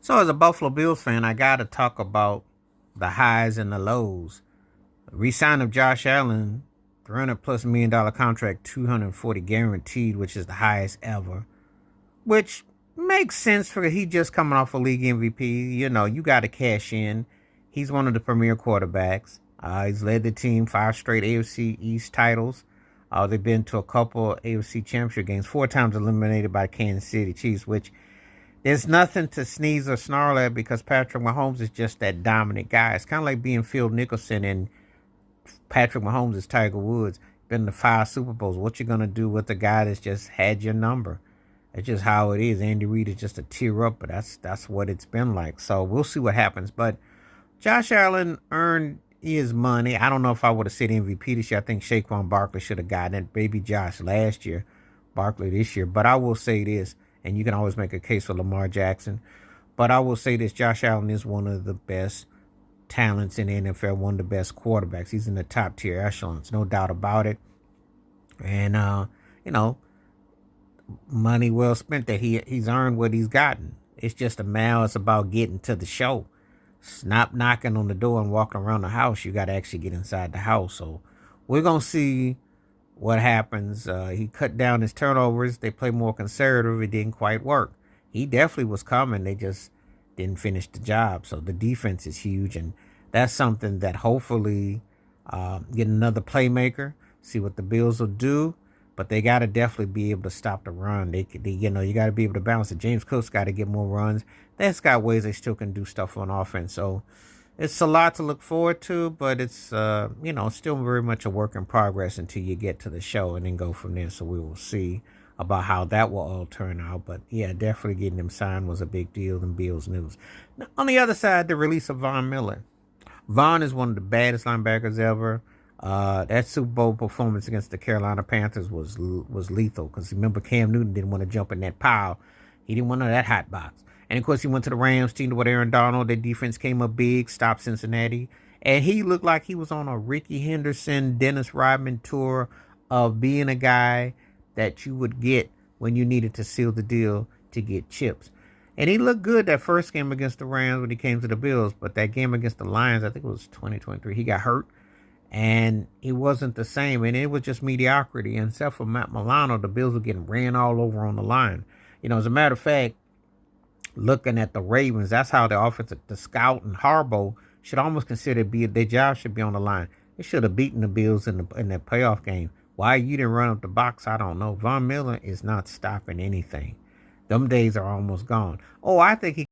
So, as a Buffalo Bills fan, I got to talk about the highs and the lows. Resign of Josh Allen, $300+ million contract, 240 guaranteed, which is the highest ever. Which makes sense for he just coming off a league MVP. You know, you got to cash in. He's one of the premier quarterbacks. He's led the team 5 straight AFC East titles. They've been to a couple AFC Championship games, 4 times eliminated by Kansas City Chiefs, which there's nothing to sneeze or snarl at because Patrick Mahomes is just that dominant guy. It's kind of like being Phil Nicholson and Patrick Mahomes is Tiger Woods. Been to 5 Super Bowls. What you gonna do with the guy that's just had your number? It's just how it is. Andy Reid is just a tear up, but that's what it's been like. So we'll see what happens. But Josh Allen earned his money. I don't know if I would have said MVP this year. I think Saquon Barkley should have gotten it. Baby Josh last year, Barkley this year. But I will say this, and you can always make a case for Lamar Jackson. But I will say this: Josh Allen is one of the best talents in the NFL, one of the best quarterbacks. He's in the top tier echelons, no doubt about it. And you know, money well spent that he's earned what he's gotten. It's just a matter. It's about getting to the show. Stop knocking on the door and walking around the house. You got to actually get inside the house. So we're gonna see what happens. He cut down his turnovers. They play more conservative. It didn't quite work. He definitely was coming. They just didn't finish the job. So the defense is huge, and that's something that hopefully get another playmaker. See what the Bills will do, but they got to definitely be able to stop the run. You got to be able to balance it. James Cook's got to get more runs. That's got ways they still can do stuff on offense. So it's a lot to look forward to, but it's still very much a work in progress until you get to the show and then go from there. So we will see about how that will all turn out. But yeah, definitely getting him signed was a big deal in Bills news. Now, on the other side, the release of Von Miller. Von is one of the baddest linebackers ever. That Super Bowl performance against the Carolina Panthers was lethal because remember Cam Newton didn't want to jump in that pile. He didn't want none of that hot box. And of course he went to the Rams, teamed with Aaron Donald. Their defense came up big, stopped Cincinnati. And he looked like he was on a Ricky Henderson, Dennis Rodman tour of being a guy that you would get when you needed to seal the deal to get chips. And he looked good that first game against the Rams when he came to the Bills. But that game against the Lions, I think it was 2023, he got hurt. And it wasn't the same. And it was just mediocrity. And except for Matt Milano, the Bills were getting ran all over on the line. You know, as a matter of fact, looking at the Ravens, that's how the offensive, the scout and Harbaugh should almost consider their job should be on the line. They should have beaten the Bills in the playoff game. Why you didn't run up the box, I don't know. Von Miller is not stopping anything. Them days are almost gone. Oh, I think he